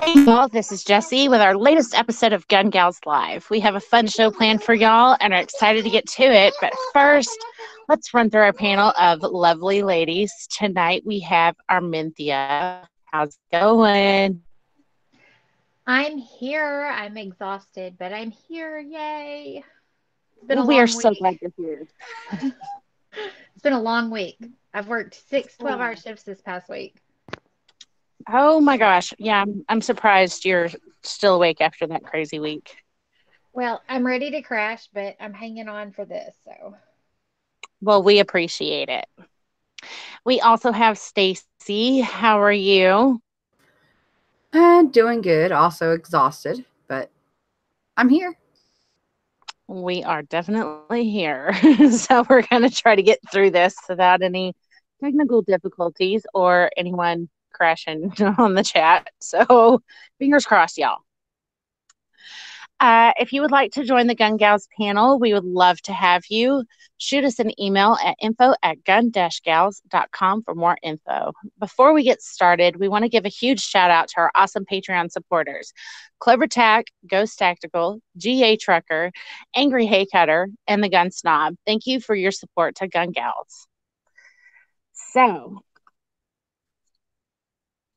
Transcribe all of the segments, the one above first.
Hey y'all, this is Jessie with our latest episode of Gun Gals Live. We have a fun show planned for y'all and are excited to get to it. But first, let's run through our panel of lovely ladies. Tonight we have Armintha. How's it going? I'm here. I'm exhausted, but I'm here. Yay. It's been a We are long so week. glad you're here. It's been a long week. I've worked 6 12-hour shifts this past week. Oh my gosh. Yeah, I'm surprised you're still awake after that crazy week. Well, I'm ready to crash, but I'm hanging on for this. So, Well, we appreciate it. We also have Stacey. How are you? Doing good, also exhausted, but I'm here. We are definitely here. So we're going to try to get through this without any technical difficulties or anyone crashing on the chat. So fingers crossed, y'all. If you would like to join the Gun Gals panel, we would love to have you. Shoot us an email at info@gun-gals.com for more info. Before we get started, we want to give a huge shout out to our awesome Patreon supporters: Clover Tack, Ghost Tactical, GA Trucker, Angry Haycutter, and the Gun Snob. Thank you for your support to Gun Gals. So,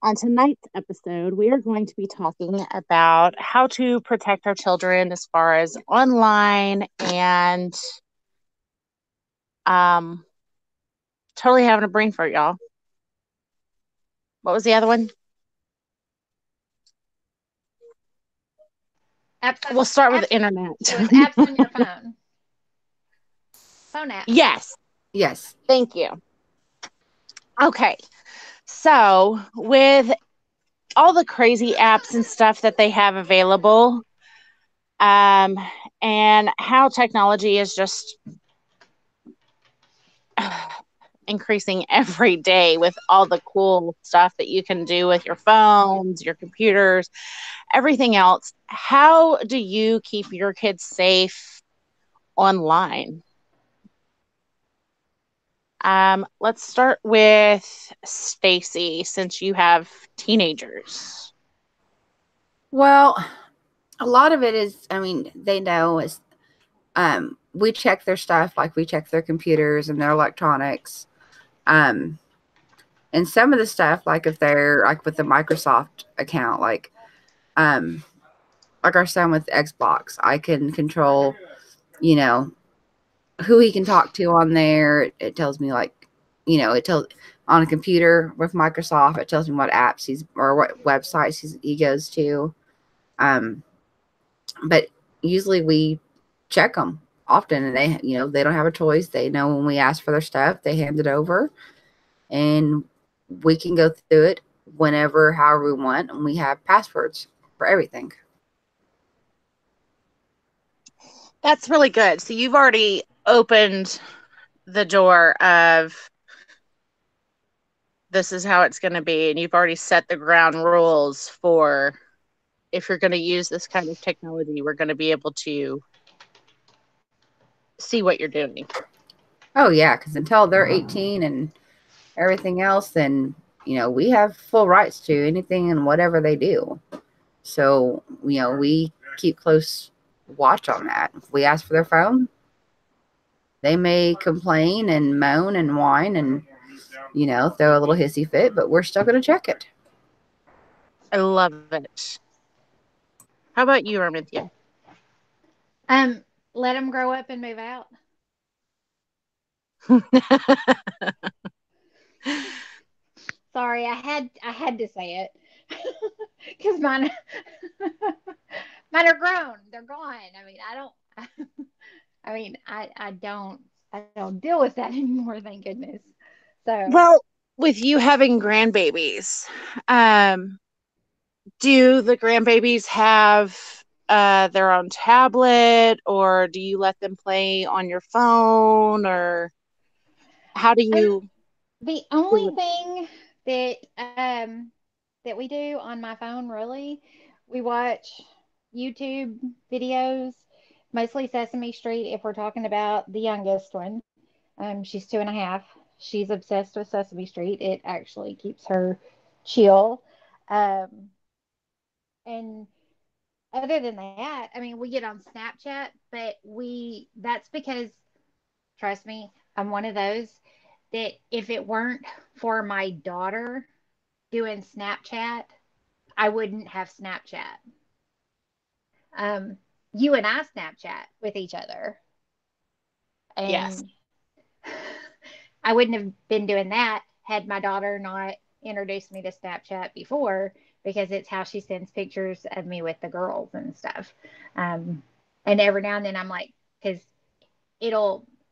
on tonight's episode, we are going to be talking about how to protect our children as far as online and um totally having a brain fart, y'all. What was the other one? apps We'll on, start with apps, the internet. so it's apps on your phone. Phone apps. Yes, Yes. thank you. Okay, so with all the crazy apps and stuff that they have available, and how technology is just increasing every day with all the cool stuff that you can do with your phones, your computers, everything else. How do you keep your kids safe online? Let's start with Stacey, since you have teenagers. Well, a lot of it is, I mean, they know is we check their stuff like we check their computers and their electronics. Um and some of the stuff, like if they're like with the Microsoft account, like our son with Xbox, I can control, you know, who he can talk to on there. It tells me like, it tells on a computer with Microsoft, it tells me what apps he's or what websites he goes to. Um, but usually we check them often, and they don't have a choice. They know when we ask for their stuff, they hand it over, and we can go through it whenever, however we want, and we have passwords for everything. That's really good. So you've already opened the door of this is how it's going to be, and you've already set the ground rules for if you're going to use this kind of technology, we're going to be able to see what you're doing. Oh yeah, because until they're 18 and everything else, then we have full rights to anything and whatever they do. So we keep close watch on that. If we ask for their phone, they may complain and moan and whine and throw a little hissy fit, but we're still going to check it. I love it. How about you, Armithia? Let them grow up and move out. Sorry, I had to say it because mine are grown. They're gone. I mean, I don't. I don't deal with that anymore. Thank goodness. So Well, with you having grandbabies, um, do the grandbabies have their own tablet, or do you let them play on your phone, or how do um, you the do only it? thing that we do on my phone, really, we watch YouTube videos, mostly Sesame Street. If we're talking about the youngest one, she's 2.5. She's obsessed with Sesame Street. It actually keeps her chill. Um, And other than that, I mean, we get on Snapchat, but that's because, trust me, I'm one of those that if it weren't for my daughter doing Snapchat, I wouldn't have Snapchat. Um, you and I Snapchat with each other, Yes. and I wouldn't have been doing that had my daughter not introduced me to Snapchat before, because it's how she sends pictures of me with the girls and stuff. Um, and every now and then I'm like, because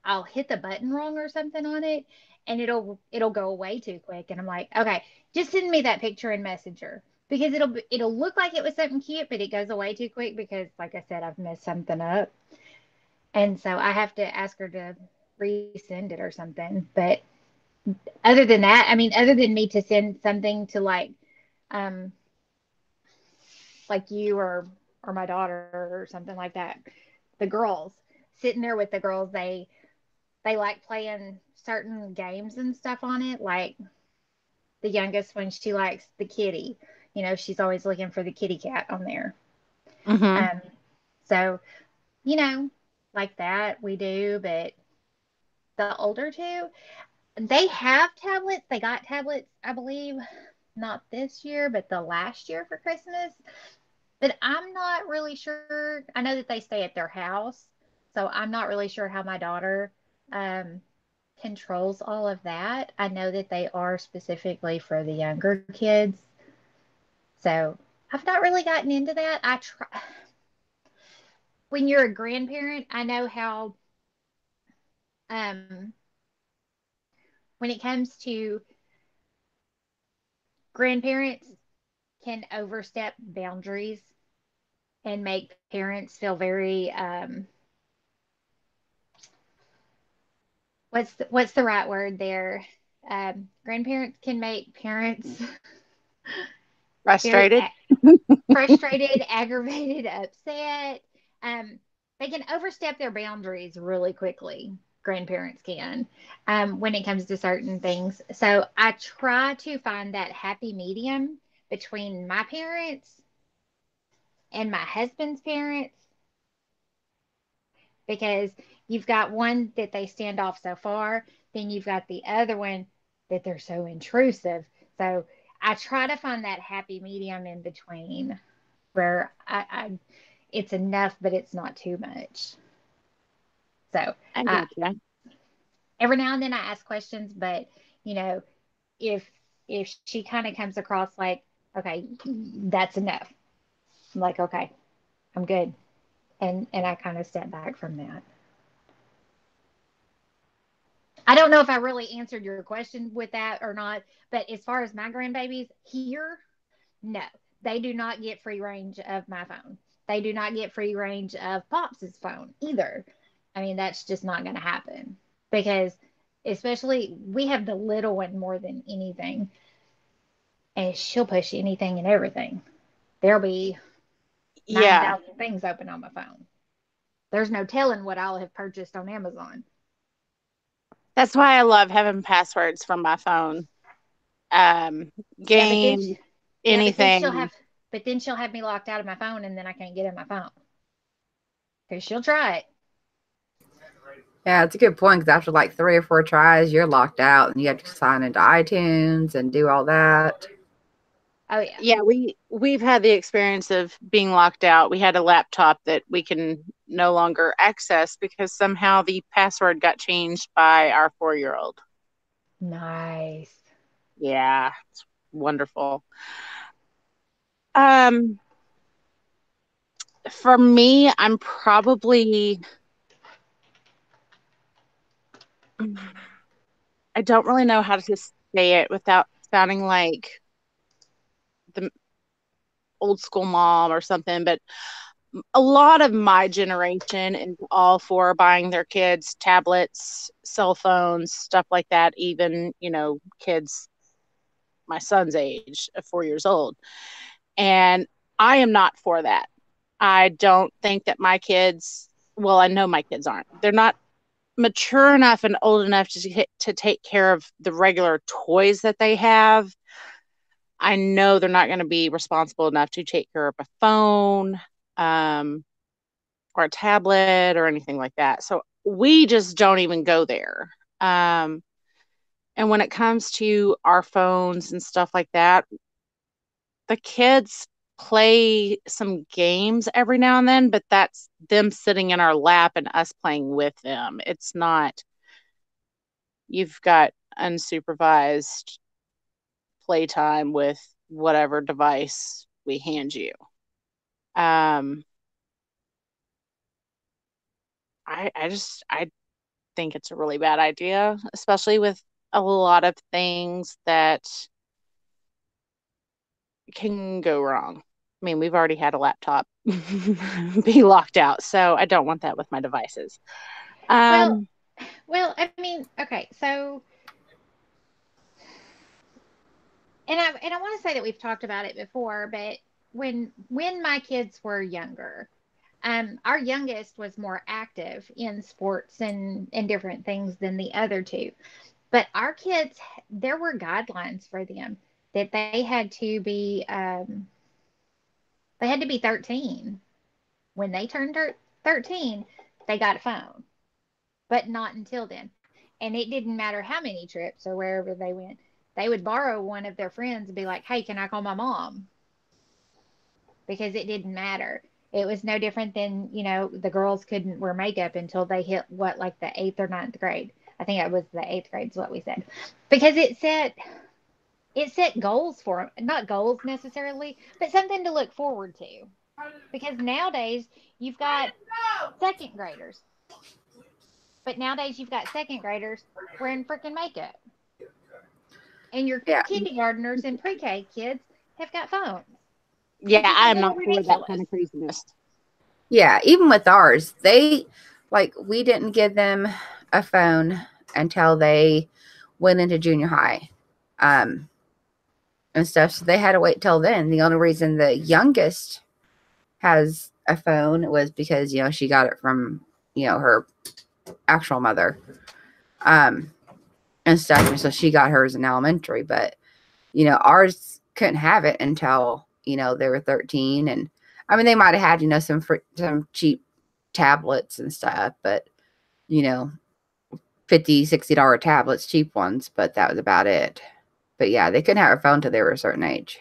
I'll hit the button wrong or something on it, and it'll go away too quick. And I'm like, okay, just send me that picture in Messenger, because it'll look like it was something cute, but it goes away too quick because, like I said, I've messed something up. And so I have to ask her to resend it or something. But other than that, I mean, other than me to send something to um, like you or my daughter or something like that, the girls, sitting there with the girls, they like playing certain games and stuff on it. Like the youngest one, she likes the kitty. You know, she's always looking for the kitty cat on there. Mm-hmm. Um, so, you know, like that we do. But the older two, they have tablets. They got tablets, I believe, not this year, but the last year for Christmas. But I'm not really sure. I know that they stay at their house, so I'm not really sure how my daughter um, controls all of that. I know that they are specifically for the younger kids, so I've not really gotten into that. I try when you're a grandparent. I know how um, when it comes to grandparents can overstep boundaries and make parents feel very what's the right word there? Grandparents can make parents very Frustrated. frustrated, aggravated, upset. Um, they can overstep their boundaries really quickly. Grandparents can, when it comes to certain things. So I try to find that happy medium between my parents and my husband's parents, because you've got one that they stand off so far, then you've got the other one that they're so intrusive. So I try to find that happy medium in between where it's enough, but it's not too much. So I uh, gotcha. every now and then I ask questions, but you know, if she kind of comes across like, okay, that's enough, I'm like, okay, I'm good, and I kind of step back from that. I don't know if I really answered your question with that or not, but as far as my grandbabies here, no, they do not get free range of my phone. They do not get free range of Pops's phone either. I mean, that's just not going to happen, because, especially, we have the little one more than anything, and she'll push anything and everything. There'll be Yeah. 9,000 things open on my phone. There's no telling what I'll have purchased on Amazon. That's why I love having passwords from my phone. Um, Yeah, but then game, yeah, anything. but then she'll have me locked out of my phone, and then I can't get in my phone because she'll try it. Yeah, it's a good point because after like 3 or 4 tries, you're locked out and you have to sign into iTunes and do all that. Oh yeah. Yeah, we've had the experience of being locked out. We had a laptop that we can no longer access because somehow the password got changed by our 4-year-old. Nice. Yeah, it's wonderful. Um, for me, I'm probably I don't really know how to say it without sounding like the old school mom or something, but a lot of my generation is all for buying their kids tablets, cell phones, stuff like that, even, kids my son's age of 4 years old. And I am not for that. I don't think that my kids, well, I know my kids aren't. They're not mature enough and old enough to take care of the regular toys that they have. I know they're not going to be responsible enough to take care of a phone or a tablet or anything like that. So we just don't even go there. And when it comes to our phones and stuff like that, the kids play some games every now and then, but that's them sitting in our lap and us playing with them. It's not, you've got unsupervised playtime with whatever device we hand you. I think it's a really bad idea, especially with a lot of things that can go wrong. I mean, we've already had a laptop be locked out, so I don't want that with my devices. Well, I mean, okay, so and I want to say that we've talked about it before, but when my kids were younger, our youngest was more active in sports and different things than the other two. But our kids, there were guidelines for them that they had to be 13. When they turned 13, they got a phone, but not until then. And it didn't matter how many trips or wherever they went. They would borrow one of their friends and be like, "Hey, can I call my mom?" Because it didn't matter. It was no different than, the girls couldn't wear makeup until they hit what, like the eighth or ninth grade. I think it was the eighth grade is what we said. Because it set goals for them. Not goals necessarily, but something to look forward to. Because nowadays you've got second graders. But nowadays you've got second graders wearing freaking makeup. And your Yeah. kindergartners and pre-K kids have got phones. Yeah, I am not for that kind Ridiculous. of craziness. Yeah, even with ours, we didn't give them a phone until they went into junior high, and stuff. So they had to wait till then. The only reason the youngest has a phone was because, she got it from, her actual mother, and stuff. And so she got hers in elementary, but, ours couldn't have it until, they were 13. And I mean, they might've had, some cheap tablets and stuff, but, $50, $60 tablets, cheap ones, but that was about it. But yeah, they couldn't have a phone till they were a certain age.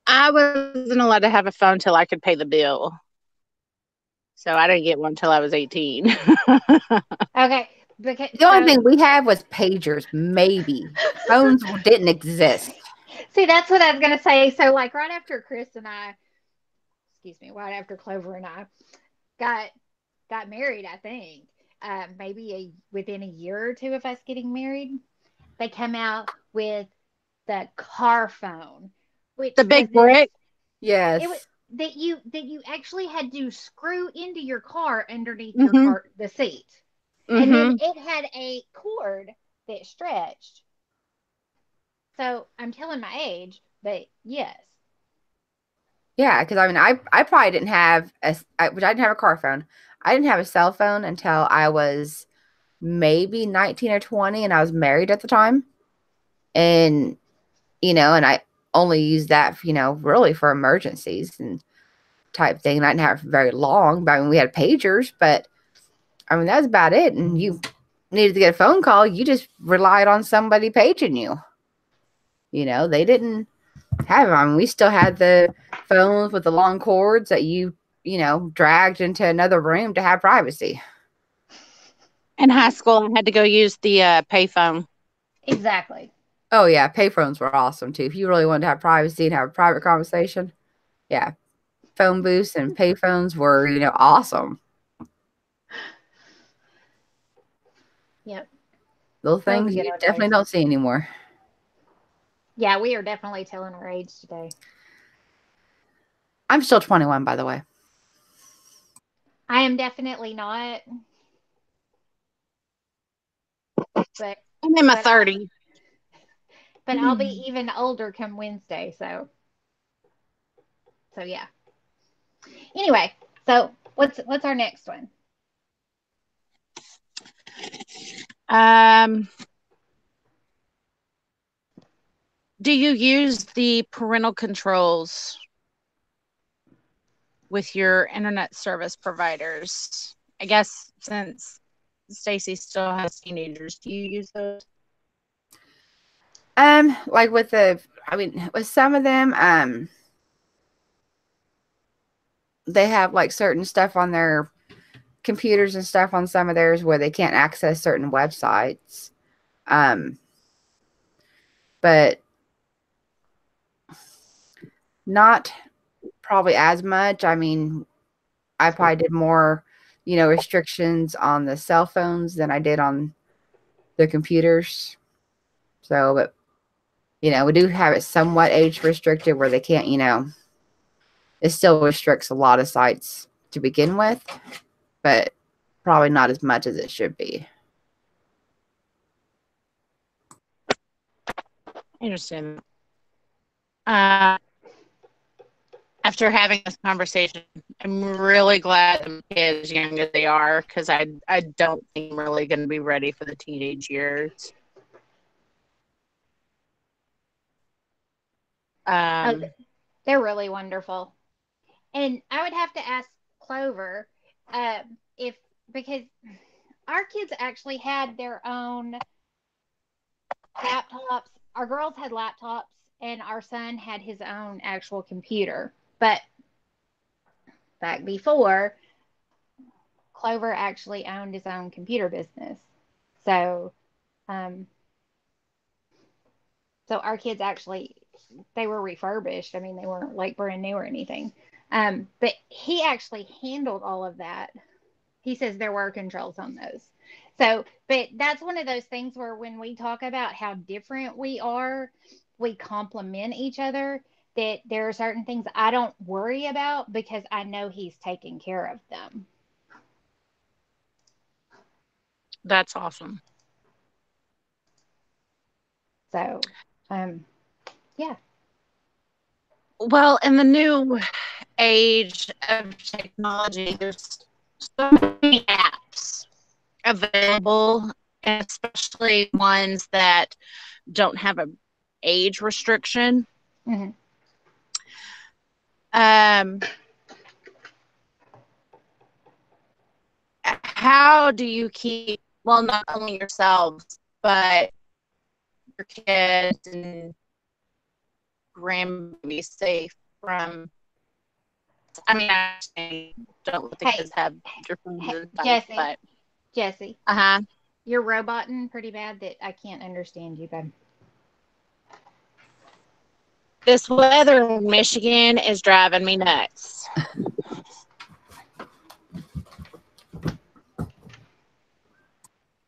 I wasn't allowed to have a phone till I could pay the bill. So I didn't get one till I was 18. Okay. The only thing we had was pagers, maybe. Phones didn't exist. See, that's what I was going to say. So, like, right after right after Clover and I got married, I think, maybe within a year or two of us getting married, they come out with the car phone, which The big brick? Yes. It was that you actually had to screw into your car underneath Mm-hmm. your car, the seat. Mm-hmm. And then it had a cord that stretched. So I'm telling my age, but yes. Yeah, because I mean, I probably didn't have I didn't have a car phone. I didn't have a cell phone until I was maybe 19 or 20, and I was married at the time. And, and I only used that, really for emergencies and type thing. And I didn't have it very long, but I mean, we had pagers, but I mean, that's about it. And you needed to get a phone call, you just relied on somebody paging you. They didn't have them. I mean, we still had the phones with the long cords that you dragged into another room to have privacy. In high school, I had to go use the payphone. Exactly. Oh yeah, payphones were awesome too. If you really wanted to have privacy and have a private conversation, yeah, phone booths and payphones were awesome. Yep. Those things you definitely don't see anymore. Yeah, we are definitely telling our age today. I'm still 21, by the way. I am definitely not. But I'm in my 30s. But I'll be even older come Wednesday, so yeah. Anyway, so what's our next one? Do you use the parental controls with your internet service providers? I guess since Stacey still has teenagers, do you use those? Like with with some of them, they have like certain stuff on their computers and stuff on some of theirs where they can't access certain websites. But not probably as much. I mean, I probably did more, restrictions on the cell phones than I did on the computers. So, but, we do have it somewhat age restricted where they can't, it still restricts a lot of sites to begin with, but probably not as much as it should be. I understand. After having this conversation, I'm really glad the kids, young as they are, because I don't think I'm really going to be ready for the teenage years. They're really wonderful. And I would have to ask Clover because our kids actually had their own laptops. Our girls had laptops, and our son had his own actual computer. But back before, Clover actually owned his own computer business. So, so our kids actually, they were refurbished. I mean, they weren't like brand new or anything. But he actually handled all of that. He says there were controls on those. So, but that's one of those things where when we talk about how different we are, we complement each other. That there are certain things I don't worry about because I know he's taking care of them. That's awesome. So, yeah. Well, in the new age of technology, there's so many apps available, especially ones that don't have an age restriction. Mm-hmm. How do you keep, well, not only yourselves, but your kids and grandbabies safe from, I mean, I don't let the kids have your phones and stuff, but. Jessie. Uh-huh. You're roboting pretty bad that I can't understand you, babe. This weather in Michigan is driving me nuts.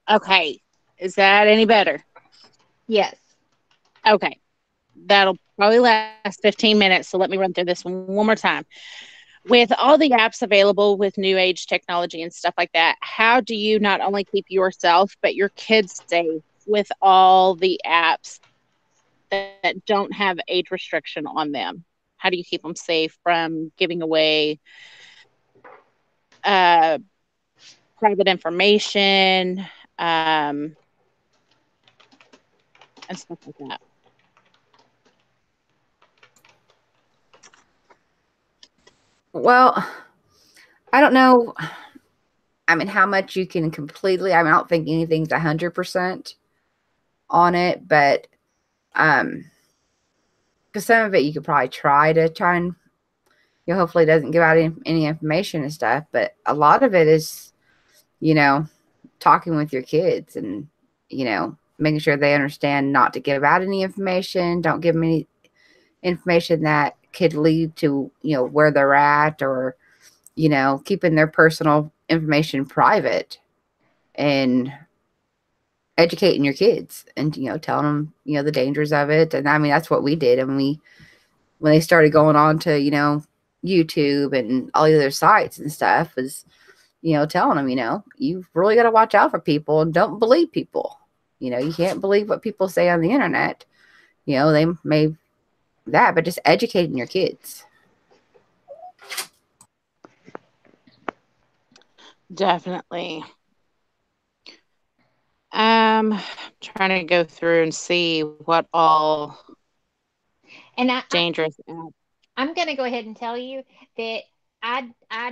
Okay. Is that any better? Yes. Okay. That'll probably last 15 minutes, so let me run through this one more time. With all the apps available with new age technology and stuff like that, how do you not only keep yourself, but your kids safe with all the apps that don't have age restriction on them? How do you keep them safe from giving away private information and stuff like that? Well, I don't know. I mean, how much you can completely, I don't think anything's 100% on it, but, because some of it you could probably try and, hopefully it doesn't give out any information and stuff, but a lot of it is, talking with your kids and, making sure they understand not to give out any information. Don't give them any information that could lead to, where they're at, or, keeping their personal information private, and educating your kids and, telling them, the dangers of it. And I mean, that's what we did. And when they started going on to, YouTube and all the other sites and stuff, was, telling them, you've really got to watch out for people and don't believe people. You can't believe what people say on the internet. They may that, but just educating your kids. Definitely. Trying to go through and see what all And dangerous. I'm going to go ahead and tell you that I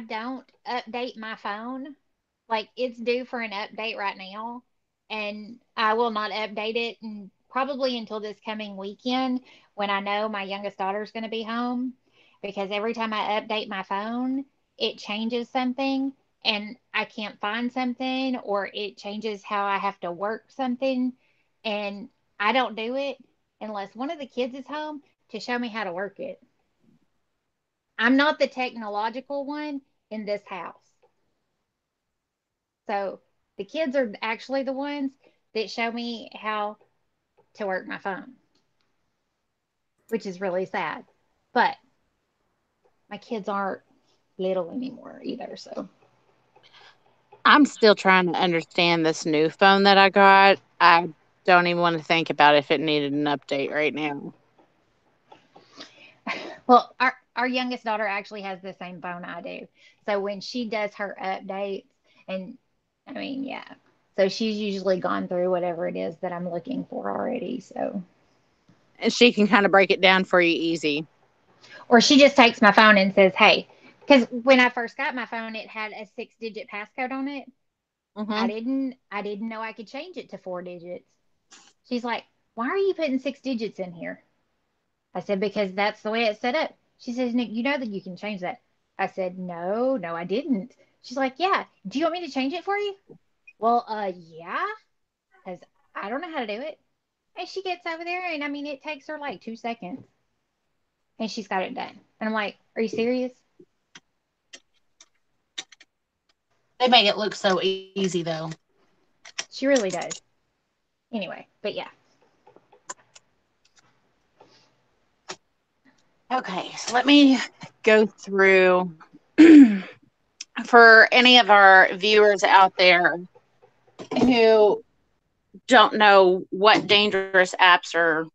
don't update my phone. Like it's due for an update right now, and I will not update it and probably until this coming weekend when I know my youngest daughter is going to be home, because every time I update my phone, it changes something and I can't find something, or it changes how I have to work something, and I don't do it unless one of the kids is home to show me how to work it. I'm not the technological one in this house. So the kids are actually the ones that show me how to work my phone, which is really sad. But my kids aren't little anymore either. So I'm still trying to understand this new phone that I got. I don't even want to think about if it needed an update right now. well, our youngest daughter actually has the same phone I do. So when she does her updates, and I mean, yeah. So she's usually gone through whatever it is that I'm looking for already. So, And she can kind of break it down for you easy. or she just takes my phone and says, "Hey," because when I first got my phone, it had a 6-digit passcode on it. Mm-hmm. I didn't know I could change it to 4 digits. She's like, "Why are you putting 6 digits in here?" I said, "Because that's the way it's set up." She says, "Nick, you know that you can change that." I said, "No, no, I didn't." She's like, "Yeah. Do you want me to change it for you?" Well, yeah, because I don't know how to do it. And she gets over there, and I mean, it takes her like 2 seconds, and she's got it done. And I'm like, "Are you serious?" They make it look so easy, though. She really does. Anyway, but yeah. Okay, so let me go through for any of our viewers out there who don't know what dangerous apps are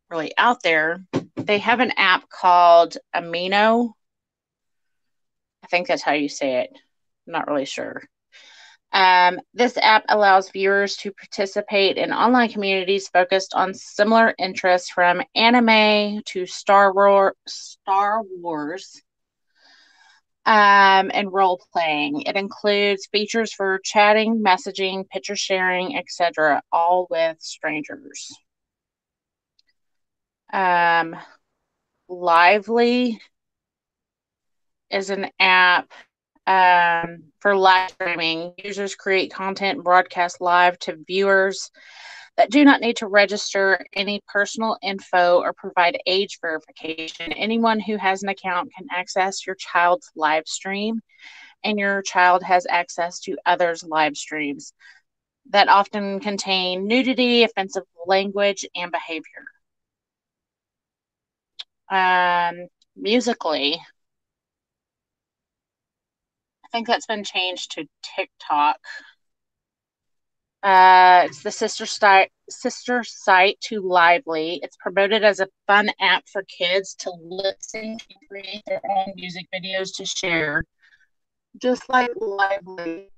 really out there. They have an app called Amino. I think that's how you say it. I'm not really sure. This app allows viewers to participate in online communities focused on similar interests, from anime to Star Wars, and role playing. It includes features for chatting, messaging, picture sharing, etc., all with strangers. Lively is an app for live streaming. Users create content and broadcast live to viewers that do not need to register any personal info or provide age verification. Anyone who has an account can access your child's live stream, and your child has access to others' live streams that often contain nudity, offensive language, and behavior. Musically, I think that's been changed to TikTok. It's the sister site to Lively. It's promoted as a fun app for kids to lip sync and create their own music videos to share, just like Lively.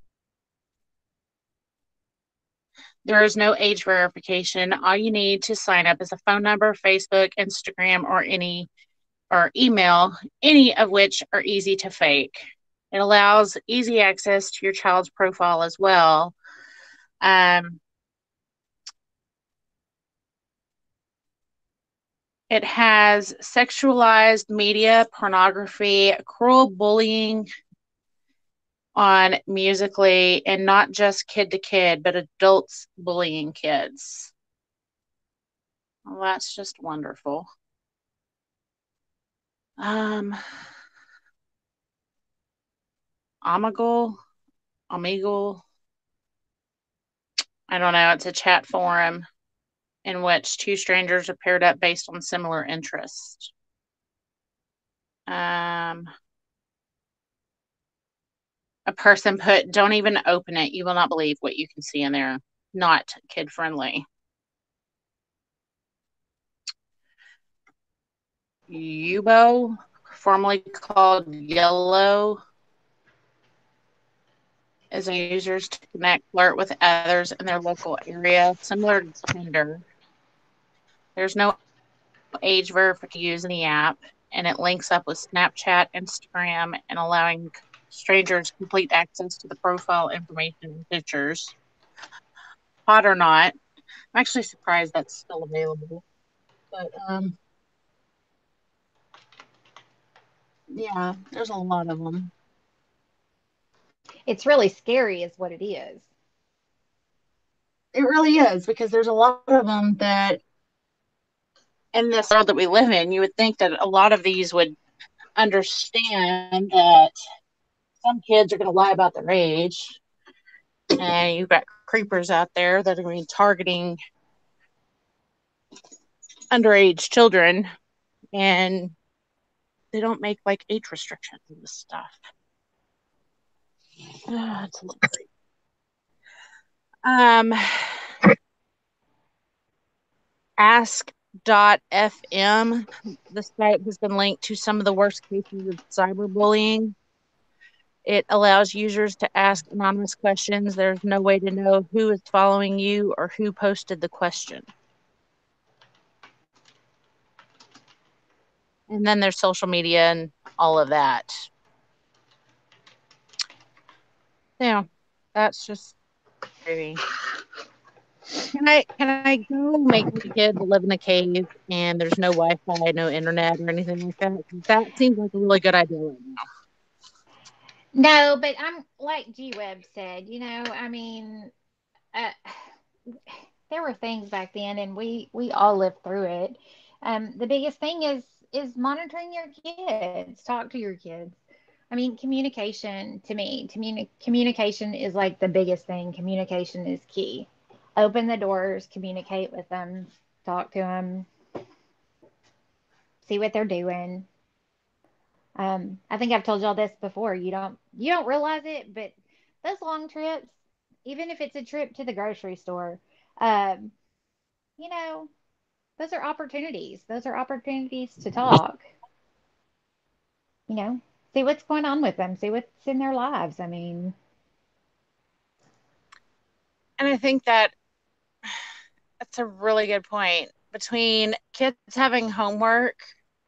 There is no age verification. All you need to sign up is a phone number, Facebook, Instagram, or email, any of which are easy to fake. It allows easy access to your child's profile as well. It has sexualized media, pornography, cruel bullying on Musically, and not just kid to kid, but adults bullying kids. Well, that's just wonderful. Omegle, I don't know. It's a chat forum in which two strangers are paired up based on similar interests. A person put, "Don't even open it. You will not believe what you can see in there. Not kid friendly." Yubo, formerly called Yellow, is a users to connect, flirt with others in their local area, similar to Tinder. There's no age verification using the app, and it links up with Snapchat, Instagram, and allowing strangers complete access to the profile information and pictures. Hot or not, I'm actually surprised that's still available. But yeah, there's a lot of them. It's really scary, is what it is. It really is, because there's a lot of them that in this world that we live in, you would think that a lot of these would understand that some kids are going to lie about their age, and you've got creepers out there that are going to be targeting underage children, and they don't make like age restrictions and this stuff. It's a little creepy. Ask.fm, the site has been linked to some of the worst cases of cyberbullying. It allows users to ask anonymous questions. There's no way to know who is following you or who posted the question. And then there's social media and all of that. Yeah, that's just crazy. Can I go make my kid live in a cave and there's no Wi-Fi, no internet, or anything like that? That seems like a really good idea right now. No, but I'm like G Webb said, I mean, there were things back then, and we all lived through it. The biggest thing is monitoring your kids. Talk to your kids. I mean, communication to me, communication is like the biggest thing. Communication is key. Open the doors, communicate with them, talk to them, see what they're doing. I think I've told y'all this before. You don't realize it, but those long trips, even if it's a trip to the grocery store, um, you know, those are opportunities. Those are opportunities to talk. See what's going on with them. See what's in their lives. I mean, and I think that's a really good point. Between kids having homework,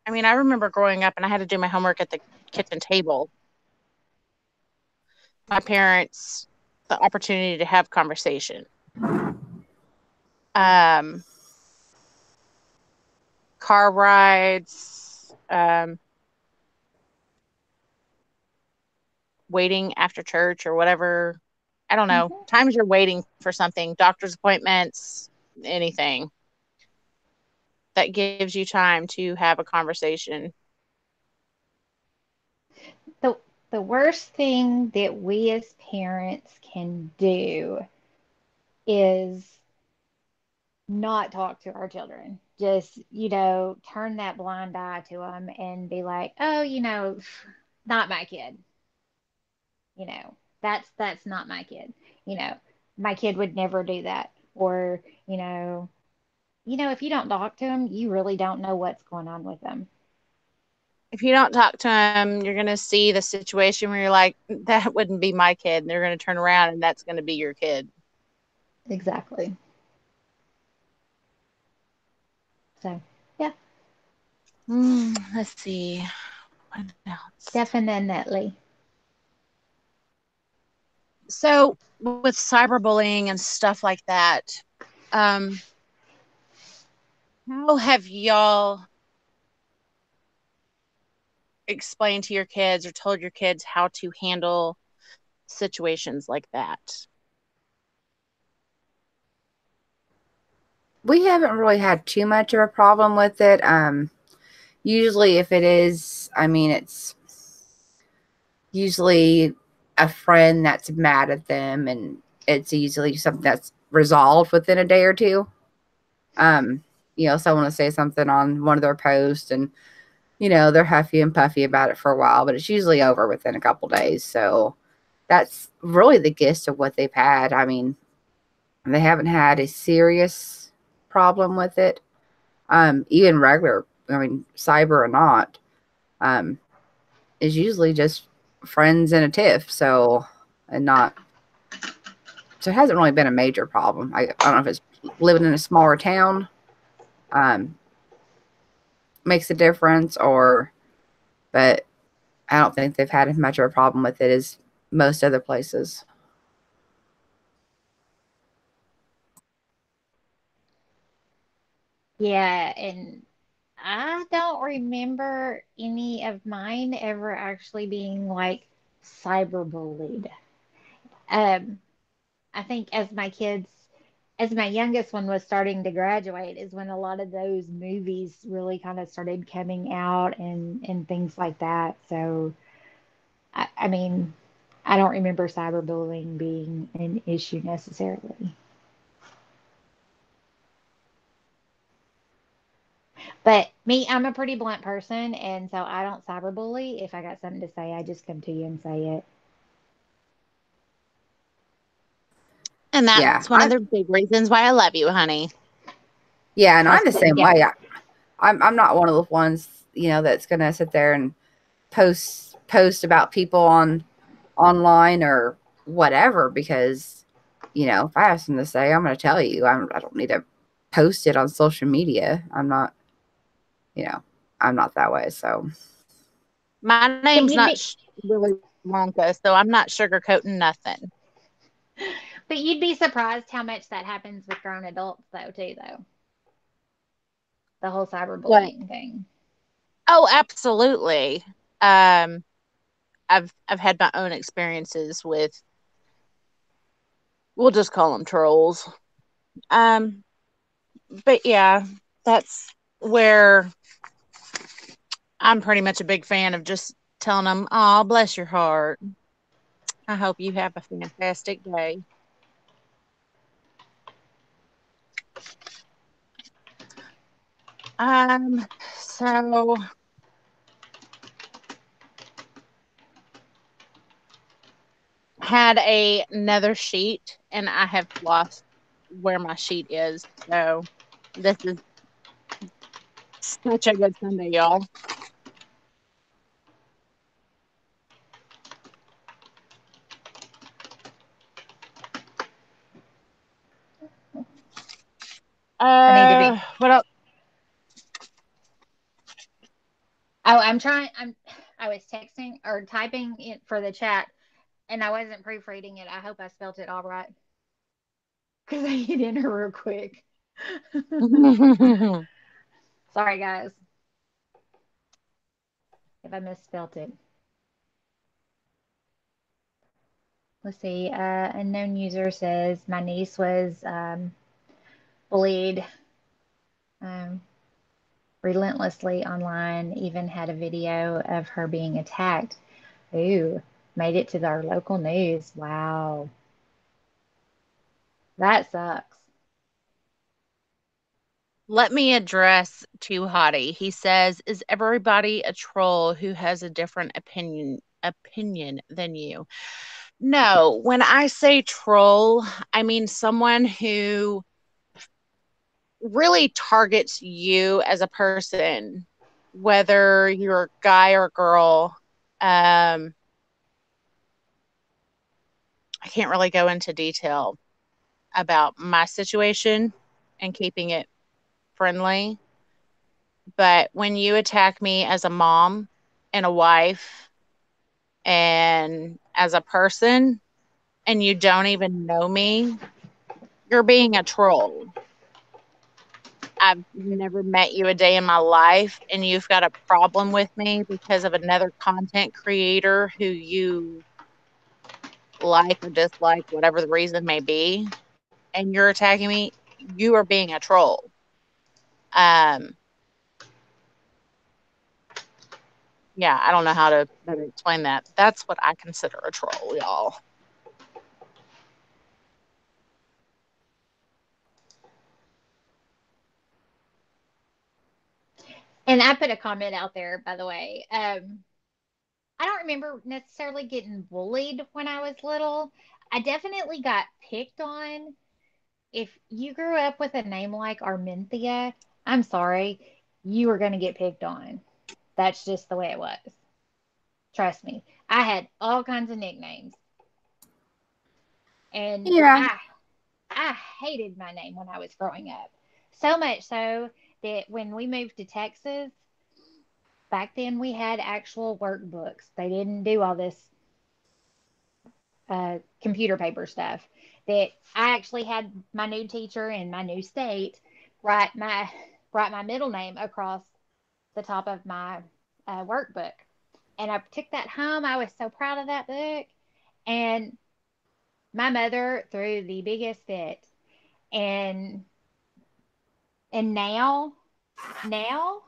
I mean, I remember growing up and I had to do my homework at the kitchen table. My parents, the opportunity to have conversation. Car rides, waiting after church or whatever. I don't know. Mm-hmm. Times you're waiting for something, doctor's appointments, anything that gives you time to have a conversation. The worst thing that we as parents can do is not talk to our children. Just, turn that blind eye to them and be like, oh, not my kid. That's not my kid. My kid would never do that. Or, if you don't talk to them, you really don't know what's going on with them. If you don't talk to them, you're going to see the situation where you're like, that wouldn't be my kid. And they're going to turn around and that's going to be your kid. Exactly. So, yeah. Let's see. What else? Definitely. So, with cyberbullying and stuff like that, how have y'all explained to your kids or told your kids how to handle situations like that? We haven't really had too much of a problem with it. Usually if it is, I mean, it's usually a friend that's mad at them, and it's usually something that's resolved within a day or two. Someone will say something on one of their posts and, they're huffy and puffy about it for a while, but it's usually over within a couple days. So that's really the gist of what they've had. I mean, they haven't had a serious problem with it. Even regular, cyber or not, is usually just friends in a tiff. So it hasn't really been a major problem. I don't know if it's living in a smaller town. makes a difference, but I don't think they've had as much of a problem with it as most other places. Yeah, and I don't remember any of mine ever actually being like cyberbullied. Um, I think as my youngest one was starting to graduate, is when a lot of those movies really kind of started coming out and things like that. So, I mean, I don't remember cyberbullying being an issue necessarily. But me, I'm a pretty blunt person, and so I don't cyberbully. If I got something to say, I just come to you and say it. And Yeah, that's one of the big reasons why I love you, honey. and I'm That's the what we same get. way. I'm not one of the ones, that's gonna sit there and post about people online or whatever, because if I have something to say, I'm gonna tell you. I don't need to post it on social media. I'm not that way. So My But name's you'd not be Willy Wonka, so I'm not sugarcoating nothing. but you'd be surprised how much that happens with grown adults though too though. The whole What? cyberbullying thing. Oh, absolutely. Um, I've had my own experiences with, we'll just call them trolls. Um, but yeah, that's where I'm pretty much a big fan of just telling them, "Oh, bless your heart. I hope you have a fantastic day." Um, so had another sheet and I have lost where my sheet is. So this is such a good Sunday, y'all. I need to be. What else? Oh, I was texting or typing it for the chat and I wasn't proofreading it. I hope I spelled it all right. Because I hit enter real quick. Sorry guys if I misspelled it. Let's see. Unknown user says my niece was bullied um, relentlessly online, even had a video of her being attacked. Ooh, made it to our local news. Wow. That sucks. Let me address to Hottie. He says, "Is everybody a troll who has a different opinion than you?" No, when I say troll, I mean someone who really targets you as a person, whether you're a guy or girl. I can't really go into detail about my situation and keeping it friendly. But when you attack me as a mom and a wife and as a person and you don't even know me, you're being a troll. I've never met you a day in my life and you've got a problem with me because of another content creator who you like or dislike, whatever the reason may be, and you're attacking me, you are being a troll. Um, yeah, I don't know how to better explain that. That's what I consider a troll, y'all. And I put a comment out there, by the way. I don't remember necessarily getting bullied when I was little. I definitely got picked on. If you grew up with a name like Arminthia, I'm sorry, you were going to get picked on. That's just the way it was. Trust me. I had all kinds of nicknames. And yeah, I hated my name when I was growing up. So much so that when we moved to Texas, back then we had actual workbooks. They didn't do all this computer paper stuff. That I actually had my new teacher in my new state write my middle name across the top of my workbook. And I took that home. I was so proud of that book. And my mother threw the biggest fit. And now now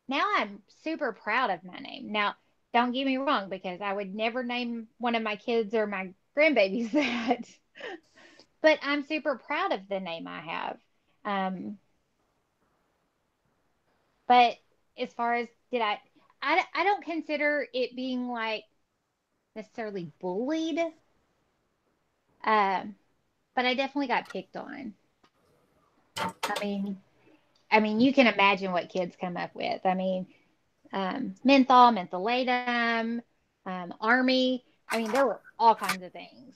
now I'm super proud of my name. Now, don't get me wrong, because I would never name one of my kids or my grandbabies that. But I'm super proud of the name I have. Um, but as far as I don't consider it being like necessarily bullied. Um, but I definitely got picked on. I mean, you can imagine what kids come up with. I mean, menthol, mentholatum, army. I mean, there were all kinds of things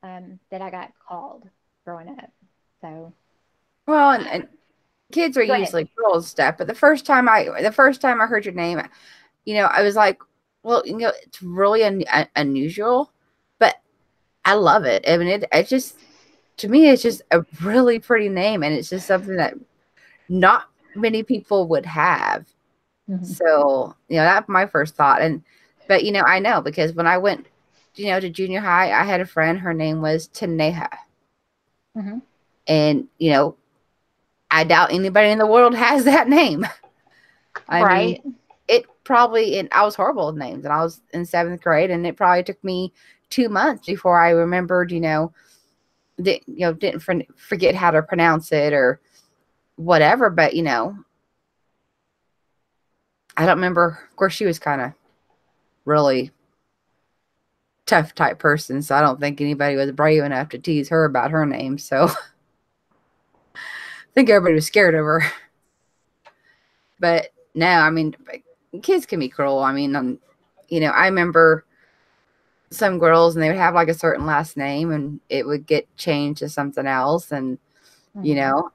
that I got called growing up. So, Well, and kids are go ahead. usually girls stuff, but the first time I heard your name, I was like, well, it's really unusual, but I love it. I mean, it just, to me, it's just a really pretty name, and it's just something that not many people would have. Mm-hmm. So, that's my first thought. But I know, because when I went, to junior high, I had a friend, her name was Taneha. Mm-hmm. And, I doubt anybody in the world has that name. I Right. mean, it probably, and I was horrible with names, and I was in 7th grade, and it probably took me 2 months before I remembered, didn't forget how to pronounce it or whatever. But, I don't remember. Of course, she was kind of really tough type person, so I don't think anybody was brave enough to tease her about her name. So I think everybody was scared of her. But no, I mean, kids can be cruel. I mean, I remember some girls, and they would have like a certain last name, and it would get changed to something else, and Mm-hmm.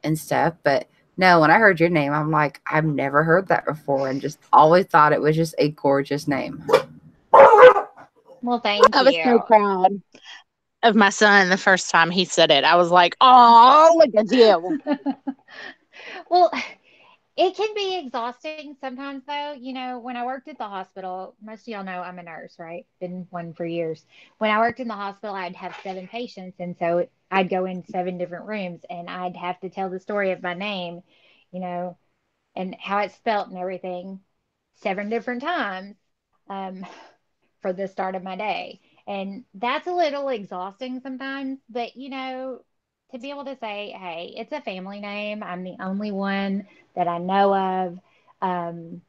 and stuff. But no, when I heard your name, I'm like, I've never heard that before, and just always thought it was just a gorgeous name. Well, thank I was so you. proud of my son the first time he said it. I was like, oh, look at you. Well, it can be exhausting sometimes, though. When I worked at the hospital, most of y'all know I'm a nurse, right? Been one for years. When I worked in the hospital, I'd have 7 patients. And so I'd go in 7 different rooms, and I'd have to tell the story of my name, you know, and how it's spelt and everything 7 different times um, for the start of my day. And that's a little exhausting sometimes, but to be able to say, hey, it's a family name. I'm the only one that I know of. Um,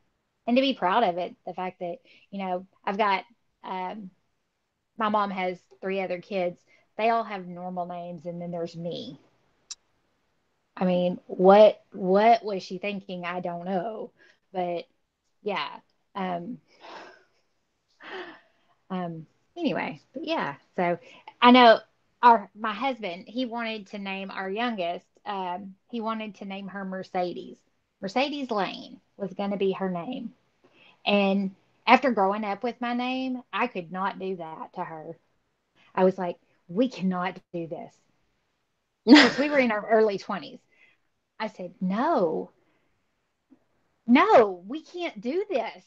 and to be proud of it, the fact that, I've got, um, my mom has 3 other kids. They all have normal names, and then there's me. I mean, what was she thinking? I don't know. But yeah. Um, Um, anyway, but yeah, so I know my husband, he wanted to name our youngest, he wanted to name her Mercedes. Mercedes Lane was going to be her name. And after growing up with my name, I could not do that to her. I was like, we cannot do this. Of course, we were in our early 20s. I said, no, no, we can't do this.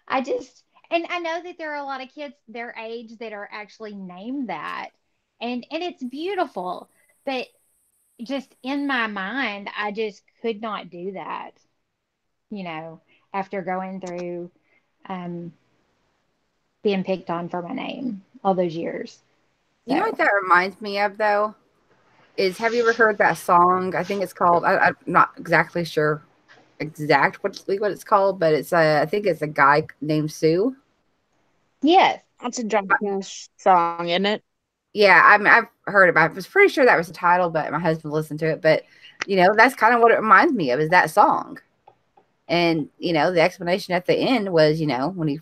I just, and I know that there are a lot of kids their age that are actually named that, and it's beautiful, but just in my mind, I just could not do that, you know, after going through um, being picked on for my name all those years. You know what So, that reminds me of, though? Is, have you ever heard that song? I think it's called, I'm not exactly sure what it's called, but I think it's a guy named Sue. yes. That's a Johnny Cash song, isn't it? Yeah, I mean, I've heard about it. I was pretty sure that was the title, but my husband listened to it. But, that's kind of what it reminds me of, is that song. And, the explanation at the end was, when he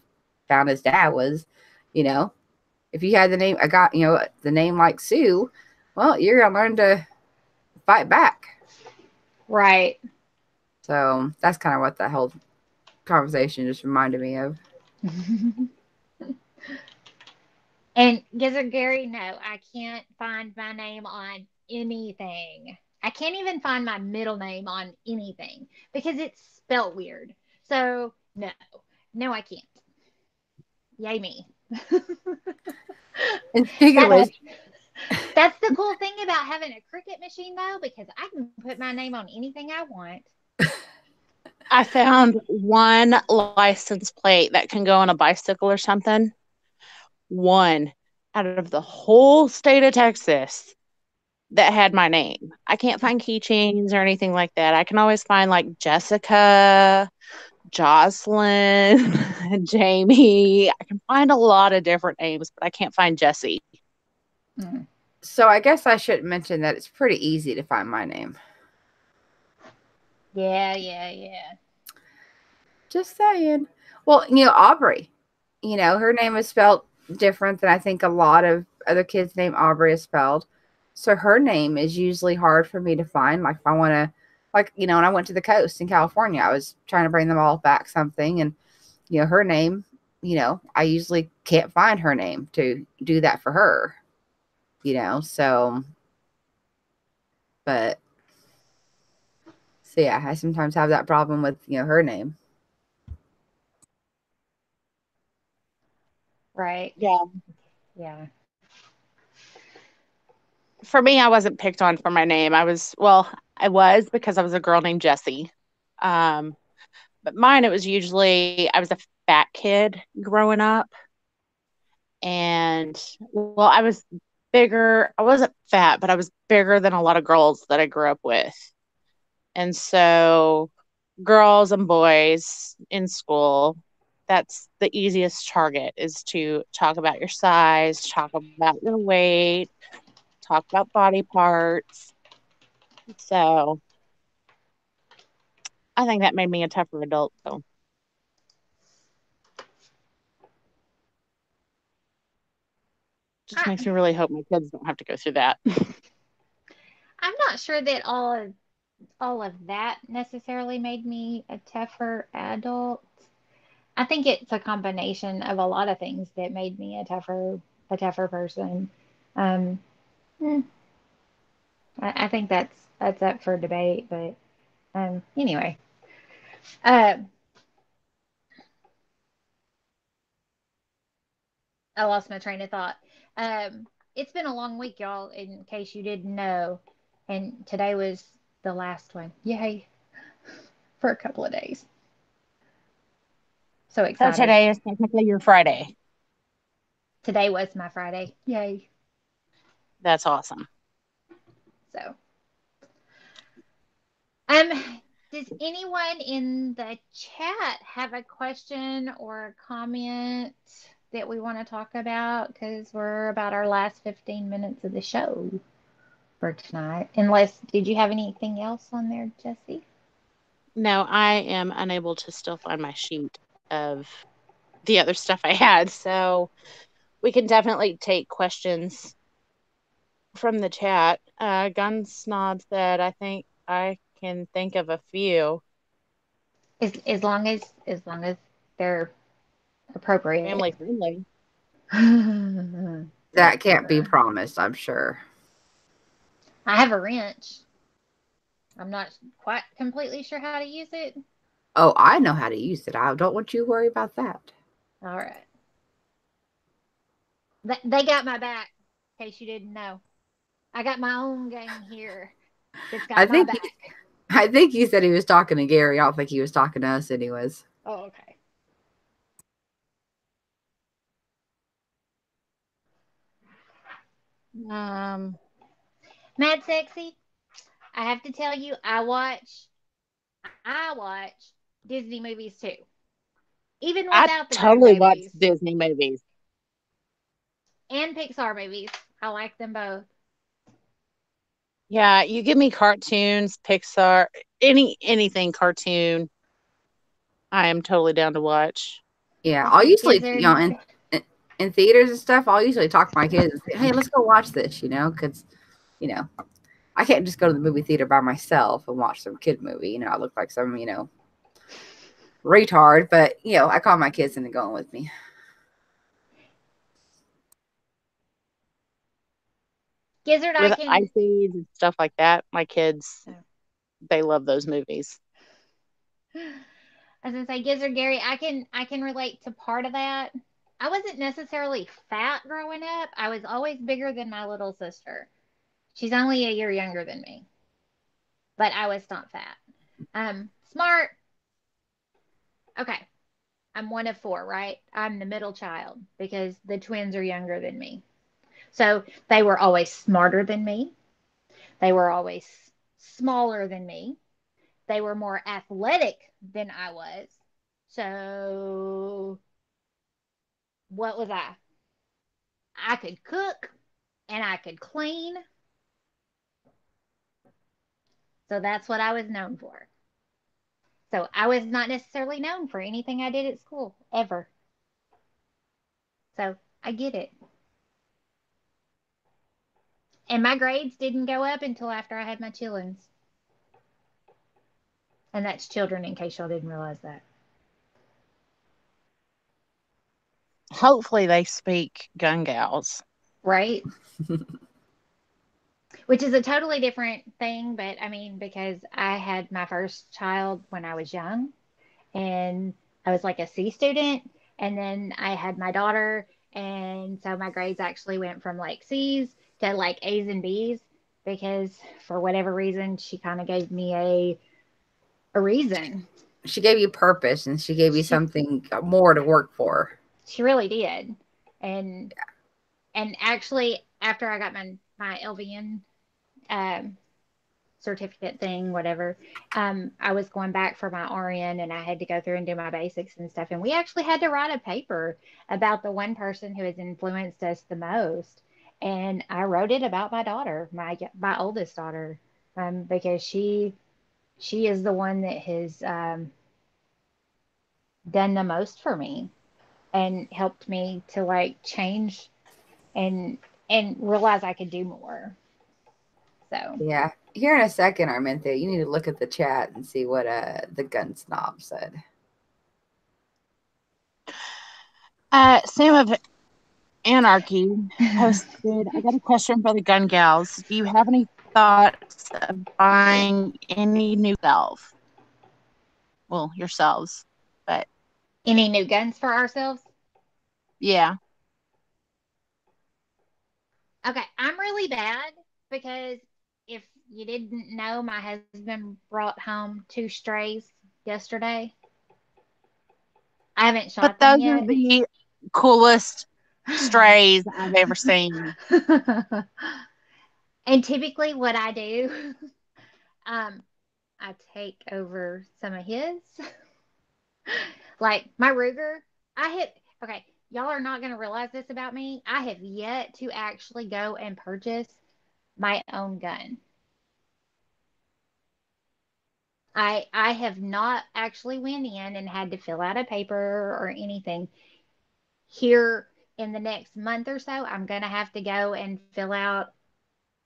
found his dad was, you know, if you had the name like Sue, well, you're going to learn to fight back. Right. So that's kind of what that whole conversation just reminded me of. And Gizzard Gary, no, I can't find my name on anything. I can't even find my middle name on anything because it's spelled weird. So no, no, I can't. Yay me. And speaking of which, That's the cool thing about having a Cricut machine, though, because I can put my name on anything I want. I found one license plate that can go on a bicycle or something. One out of the whole state of Texas that had my name. I can't find keychains or anything like that. I can always find like Jessica, Jocelyn, Jamie. I can find a lot of different names, but I can't find Jessie. So I guess I should mention that it's pretty easy to find my name. Yeah. Just saying. Well, Aubrey, her name is spelled different than I think a lot of other kids' name Aubrey is spelled. So her name is usually hard for me to find. Like if I want to, when I went to the coast in California, I was trying to bring them all back something. And, her name, I usually can't find her name to do that for her, so, but, so yeah, I sometimes have that problem with, her name. Right. Yeah. For me, I wasn't picked on for my name. I was because I was a girl named Jessie. But mine, it was usually, I was a fat kid growing up. And, I was bigger. I wasn't fat, but I was bigger than a lot of girls that I grew up with. And so girls and boys in school, that's the easiest target, is to talk about your size, talk about your weight, talk about body parts. So I think that made me a tougher adult. So just makes me really hope my kids don't have to go through that. I'm not sure that all of that necessarily made me a tougher adult. I think it's a combination of a lot of things that made me a tougher person. I think that's up for debate, but anyway. I lost my train of thought. It's been a long week, y'all, in case you didn't know. And today was the last one. Yay. For a couple of days. So excited. So today is technically your Friday. Today was my Friday. Yay. That's awesome. So, does anyone in the chat have a question or a comment that we want to talk about? Because we're about our last 15 minutes of the show for tonight. Did you have anything else on there, Jessie? No, I am unable to still find my sheet of the other stuff I had. So we can definitely take questions from the chat. Gunsnob said, I think I can think of a few. As long as they're appropriate. Family friendly. That can't be promised, I'm sure. I have a wrench. I'm not quite completely sure how to use it. Oh, I know how to use it. I don't want you to worry about that. All right. They got my back, in case you didn't know. I got my own gang here. I think he said he was talking to Gary. I don't think he was talking to us anyways. Oh, okay. Mad Sexy, I have to tell you, I watch Disney movies too. Even without the totally watch Disney movies. And Pixar movies. I like them both. Yeah, you give me cartoons, Pixar, anything cartoon, I am totally down to watch. Yeah, I'll usually, in theaters and stuff, I'll usually talk to my kids and say, hey, let's go watch this, because, I can't just go to the movie theater by myself and watch some kid movie. You know, I look like some, retard, but I call my kids into going with me. Gizzard, with ICs and stuff like that, my kids, they love those movies. I was gonna say, Gizzard Gary, I can relate to part of that. I wasn't necessarily fat growing up. I was always bigger than my little sister. She's only a year younger than me, but I was not fat. Smart. Okay, I'm one of four, right? I'm the middle child because the twins are younger than me. So they were always smarter than me. They were always smaller than me. They were more athletic than I was. So what was I? I could cook and I could clean. So that's what I was known for. So I was not necessarily known for anything I did at school ever. So I get it. And my grades didn't go up until after I had my chillins. And that's children, in case y'all didn't realize that. Hopefully they speak gun gals. Right? Which is a totally different thing, but I mean, because I had my first child when I was young and I was like a C student, and then I had my daughter, and so my grades actually went from like C's to like A's and B's because for whatever reason she kind of gave me a reason. She gave you purpose, and she gave you something more to work for. She really did. And actually after I got my LVN certificate thing, whatever, I was going back for my RN and I had to go through and do my basics and stuff. And we actually had to write a paper about the one person who has influenced us the most. And I wrote it about my daughter, my oldest daughter, because she is the one that has done the most for me and helped me to like change and realize I could do more. So yeah, here in a second, Armintha, you need to look at the chat and see what the gun snob said. Sam of Anarchy posted, I got a question for the gun gals. Do you have any thoughts of buying any new self? Well, yourselves, but any new guns for ourselves? Yeah. Okay, I'm really bad because if you didn't know, my husband brought home 2 strays yesterday. I haven't shot them yet. Those are the coolest strays I've ever seen. And typically what I do, I take over some of his. Like my Ruger, okay, y'all are not going to realize this about me. I have yet to actually go and purchase my own gun. I have not actually went in and had to fill out a paper or anything. Here in the next month or so, I'm going to have to go and fill out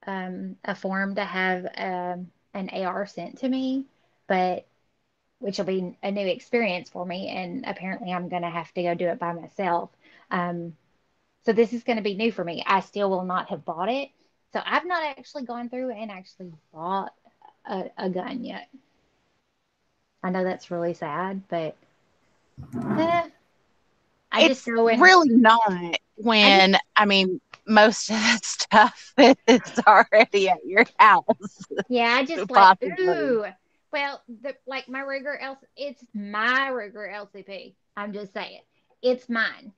a form to have an AR sent to me, but which will be a new experience for me. And apparently I'm going to have to go do it by myself. So this is going to be new for me. I still will not have bought it. So I've not actually gone through and actually bought a gun yet. I know that's really sad, but It's really not when, most of that stuff is already at your house. Yeah, I just like, ooh. Well, like my Ruger, it's my Ruger LCP. I'm just saying. It's mine.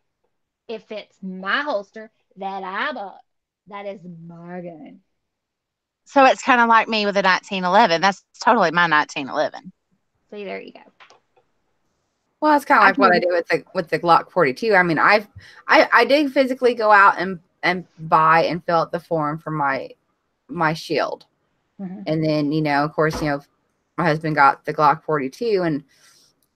It fits my holster that I bought. That is my gun. So it's kind of like me with a 1911. That's totally my 1911. See, there you go. Well, it's kind of like what I do with the Glock 42. I mean, I did physically go out and buy and fill out the form for my shield. Mm-hmm. And then, of course, my husband got the Glock 42 and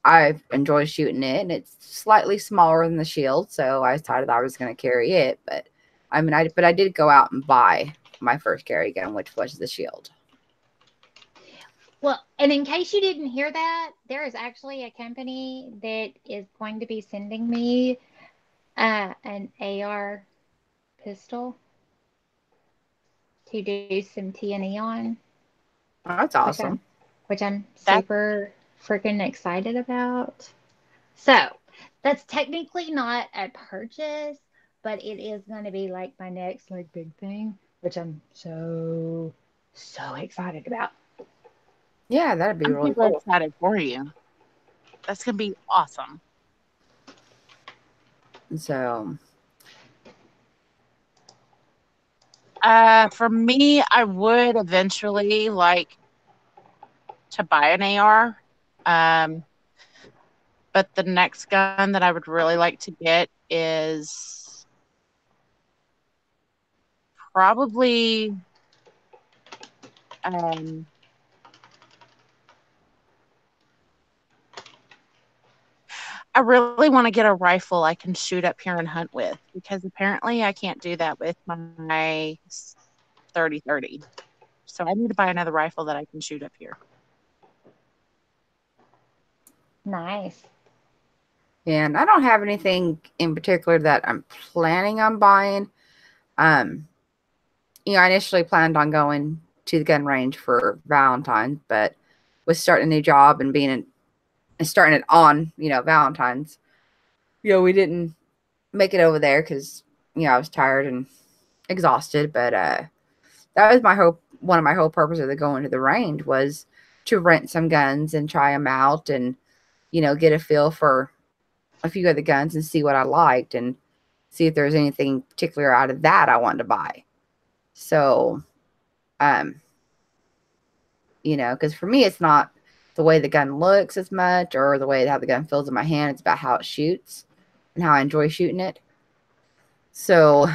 I enjoy shooting it, and it's slightly smaller than the shield, so I decided I was going to carry it. But I did go out and buy my first carry gun, which was the Shield. Well, and in case you didn't hear that, there is actually a company that is going to be sending me an AR pistol to do some T&E on. Oh, that's awesome. Which I'm super freaking excited about. So that's technically not a purchase, but it is going to be like my next like big thing, which I'm so excited about. Yeah, that'd be really super cool. excited for you. That's gonna be awesome. So, for me, I would eventually like to buy an AR. But the next gun that I would really like to get is probably I really want to get a rifle I can shoot up here and hunt with, because apparently I can't do that with my 30-30. So I need to buy another rifle that I can shoot up here. Nice. Yeah, and I don't have anything in particular that I'm planning on buying. You know, I initially planned on going to the gun range for Valentine's, but with starting a new job and starting it on, you know, Valentine's, you know, we didn't make it over there because, you know, I was tired and exhausted. But that was my hope. One of my whole purposes of going to the range was to rent some guns and try them out and, you know, get a feel for a few of the guns and see what I liked and see if there was anything particular out of that I wanted to buy. So, you know, because for me, it's not the way the gun looks as much or the way how the gun feels in my hand. It's about how it shoots and how I enjoy shooting it. So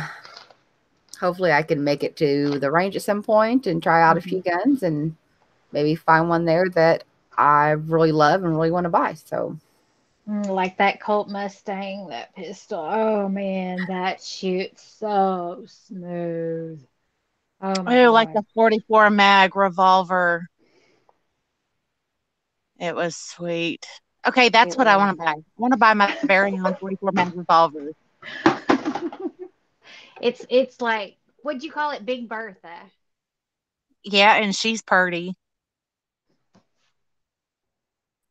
hopefully I can make it to the range at some point and try out a few guns and maybe find one there that I really love and really want to buy. So like that Colt Mustang, that pistol. Oh man, that shoots so smooth. Oh my God. Like the 44 mag revolver. It was sweet. Okay, that's what I want to buy. I want to buy my very own 44 mag revolver. It's like, what'd you call it? Big Bertha. Yeah, and she's purty.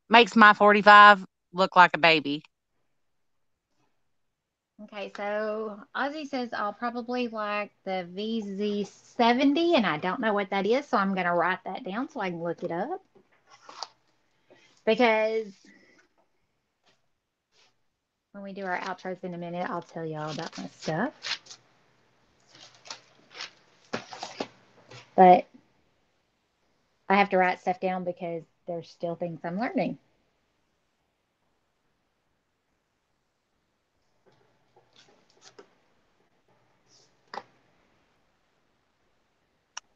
Makes my 45 look like a baby. Okay, so Ozzy says I'll probably like the VZ70, and I don't know what that is, so I'm going to write that down so I can look it up. Because when we do our outros in a minute, I'll tell y'all about my stuff. But I have to write stuff down because there's still things I'm learning.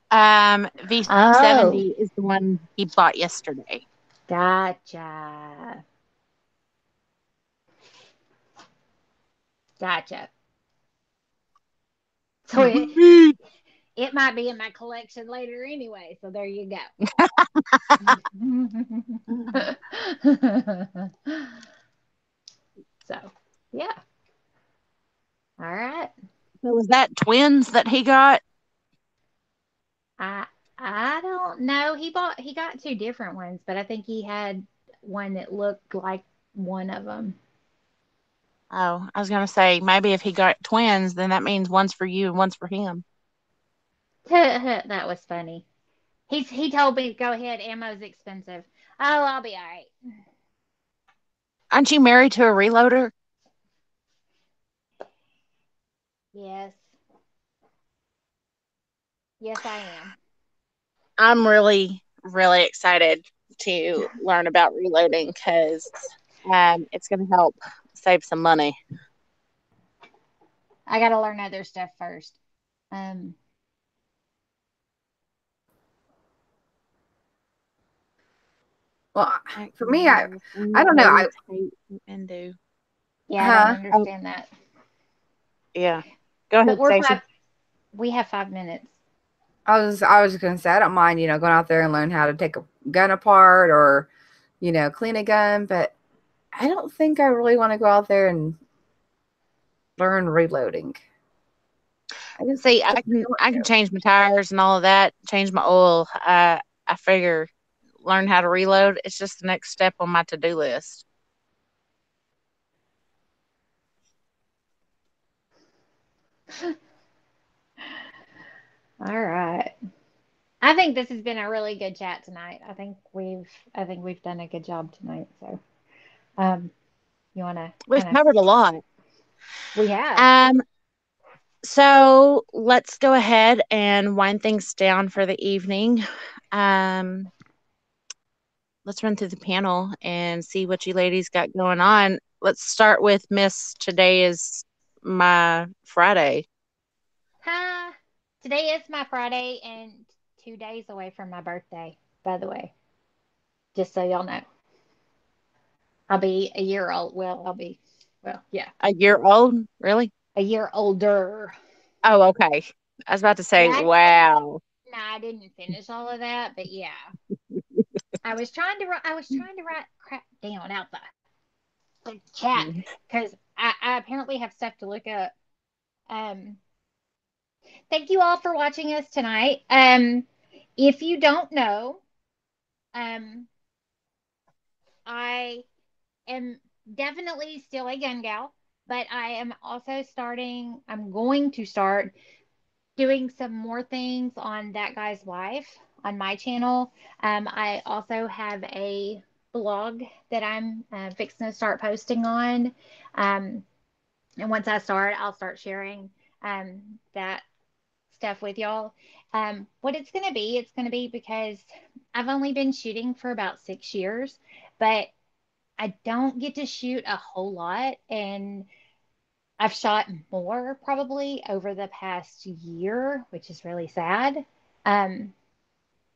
V70 is the one he bought yesterday. Gotcha. So it might be in my collection later anyway. So there you go. So, yeah. All right. So was that twins that he got? I don't know. He got two different ones, but I think he had one that looked like one of them. Oh, I was going to say, maybe if he got twins, then that means one's for you and one's for him. That was funny. He told me, go ahead, ammo's expensive. Oh, I'll be all right. Aren't you married to a reloader? Yes. Yes, I am. I'm really, really excited to learn about reloading because it's going to help save some money. I got to learn other stuff first. Well, for me, I don't know. Yeah, I don't understand that. Yeah. Go ahead, Stacey. We have 5 minutes. I was gonna say I don't mind, going out there and learn how to take a gun apart or, clean a gun, but I don't think I really want to go out there and learn reloading. I just See, don't I want can change my tires and all of that, change my oil. I figure learn how to reload. It's just the next step on my to-do list. All right. I think this has been a really good chat tonight. I think we've done a good job tonight. So, um, you want to We've kind of covered a lot. we have. Um, so let's go ahead and wind things down for the evening. Um, let's run through the panel and see what you ladies got going on. Let's start with Miss. Today is my Friday. Hi. Today is my Friday and 2 days away from my birthday, by the way. Just so y'all know. I'll be a year old. Well, yeah, A year old? Really? a year older. Oh, okay. I was about to say, Yeah, wow. no, I didn't finish all of that, but yeah. I was trying to write crap down out the chat because I apparently have stuff to look up. Um, thank you all for watching us tonight. If you don't know, um, I am definitely still a gun gal, but I am also I'm going to start doing some more things on That Guy's Wife on my channel. I also have a blog that I'm fixing to start posting on. Um, and once I start, I'll start sharing that stuff with y'all. What it's going to be because I've only been shooting for about 6 years, but I don't get to shoot a whole lot. And I've shot more probably over the past year, which is really sad. Um,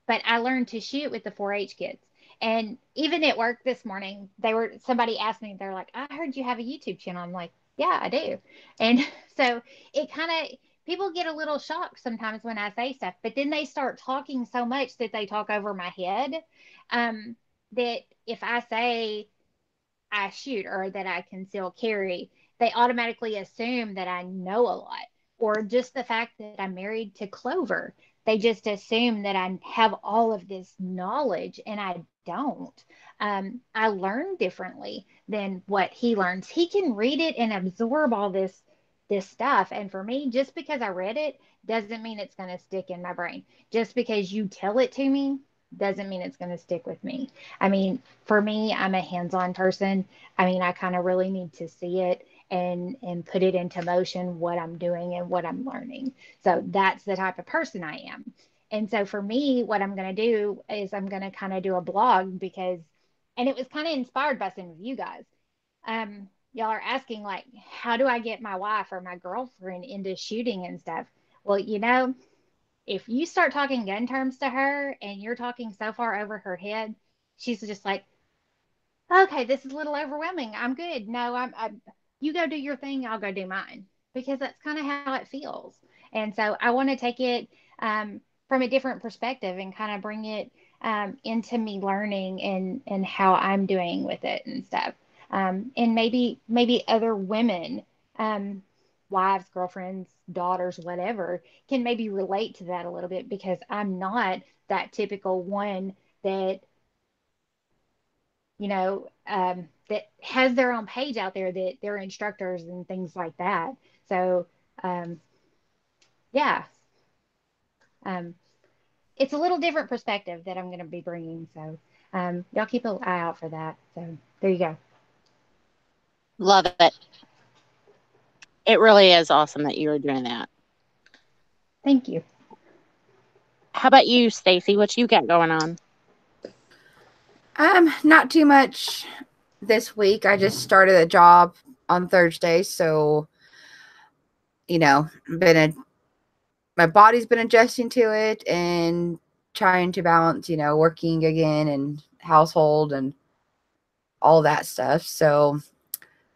but I learned to shoot with the 4-H kids. And even at work this morning, somebody asked me, they're like, I heard you have a YouTube channel. I'm like, yeah, I do. And so it kind of, people get a little shocked sometimes when I say stuff, but then they start talking so much that they talk over my head. Um, that if I say I shoot or that I conceal carry, they automatically assume that I know a lot. Or just the fact that I'm married to Clover. They just assume that I have all of this knowledge, and I don't. I learn differently than what he learns. He can read it and absorb all this stuff. And for me, just because I read it doesn't mean it's going to stick in my brain. Just because you tell it to me doesn't mean it's going to stick with me. I mean, for me, I'm a hands-on person. I mean, I kind of really need to see it and put it into motion what I'm doing and what I'm learning. So that's the type of person I am. And so for me, what I'm going to do is I'm going to kind of do a blog because, and it was kind of inspired by some of you guys. Y'all are asking like, how do I get my wife or my girlfriend into shooting and stuff? Well, if you start talking gun terms to her and you're talking so far over her head, she's just like, okay, this is a little overwhelming. I'm good. No, you go do your thing. I'll go do mine because that's kind of how it feels. And so I want to take it from a different perspective and kind of bring it into me learning and how I'm doing with it and stuff. And maybe other women, um, wives, girlfriends, daughters, whatever, can maybe relate to that a little bit because I'm not that typical one that that has their own page out there that they're instructors and things like that. So, um, yeah, um, it's a little different perspective that I'm going to be bringing. So, y'all keep an eye out for that. So, there you go. Love it. It really is awesome that you are doing that. Thank you. How about you, Stacey? What you got going on? Not too much this week. I just started a job on Thursday, so my body's been adjusting to it and trying to balance, working again and household and all that stuff. So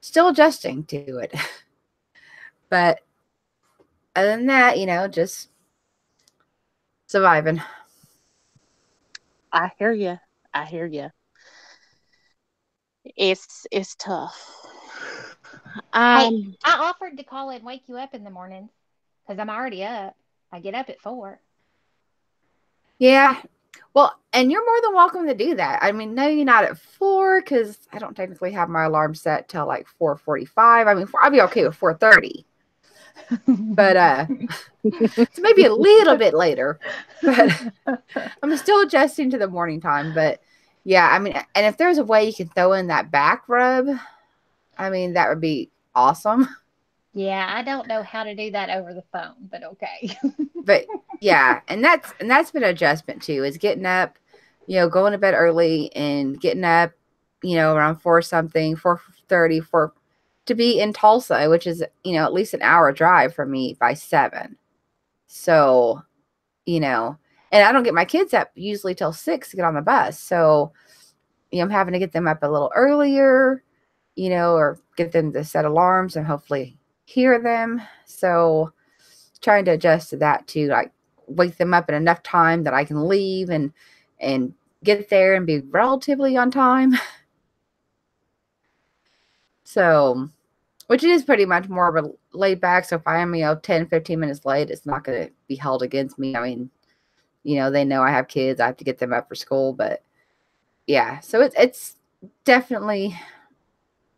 still adjusting to it. But other than that, just surviving. I hear you. I hear you. It's tough. Hey, I offered to call and wake you up in the mornings because I'm already up. I get up at 4. Yeah. Well, and you're more than welcome to do that. I mean, no, you're not at 4 because I don't technically have my alarm set till like 4:45. I mean, I'll be okay with 4:30. But so maybe a little bit later. But I'm still adjusting to the morning time. But yeah, I mean, and if there's a way you can throw in that back rub, I mean, that would be awesome. Yeah, I don't know how to do that over the phone, but okay. But yeah, and that's been an adjustment too, is getting up, going to bed early and getting up, around 4 something, 4:30 for to be in Tulsa, which is, at least an hour drive from me by 7. So, and I don't get my kids up usually till 6 to get on the bus. So, I'm having to get them up a little earlier, or get them to set alarms and hopefully hear them. So trying to adjust to that too, like wake them up in enough time that I can leave and get there and be relatively on time. So, which is pretty much more of a laid back. So if I am, 10, 15 minutes late, it's not going to be held against me. I mean, they know I have kids. I have to get them up for school. But yeah, so it's definitely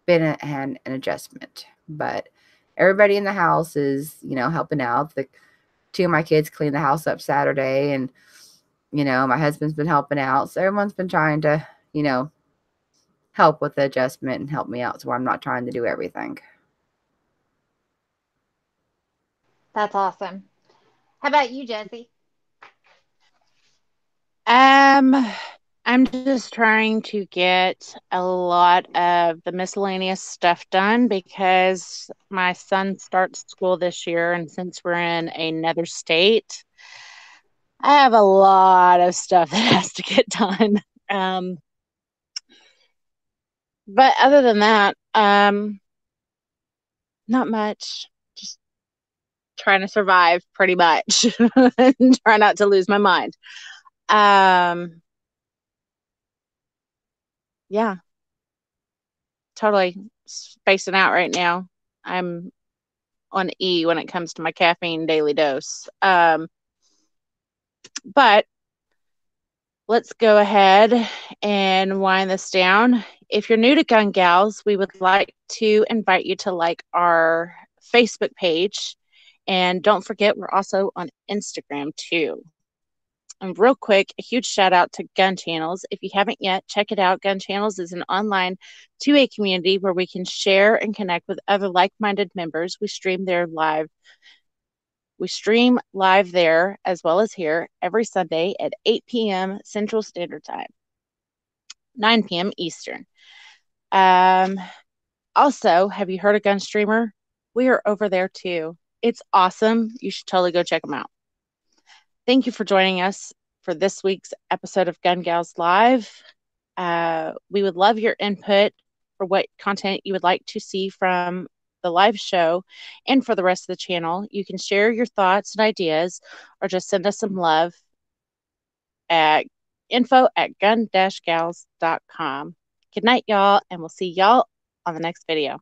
been an adjustment. But everybody in the house is, helping out. The 2 of my kids cleaned the house up Saturday, and, my husband's been helping out. So everyone's been trying to, help with the adjustment and help me out. So I'm not trying to do everything. That's awesome. How about you, Jessie? I'm just trying to get a lot of the miscellaneous stuff done because my son starts school this year, and since we're in another state, I have a lot of stuff that has to get done. But other than that, not much. Just trying to survive pretty much and try not to lose my mind. Yeah, totally spacing out right now. I'm on E when it comes to my caffeine daily dose. But let's go ahead and wind this down. If you're new to Gun Gals, we would like to invite you to like our Facebook page. And don't forget, we're also on Instagram too. And real quick, a huge shout out to Gun Channels. If you haven't yet, check it out. Gun Channels is an online 2A community where we can share and connect with other like-minded members. We stream live there as well as here every Sunday at 8 p.m. Central Standard Time, 9 p.m. Eastern. Also, have you heard of Gun Streamer? We are over there too. It's awesome. You should totally go check them out. Thank you for joining us for this week's episode of Gun Gals Live. We would love your input for what content you would like to see from the live show and for the rest of the channel. You can share your thoughts and ideas or just send us some love at info@gun-gals.com. Good night, y'all, and we'll see y'all on the next video.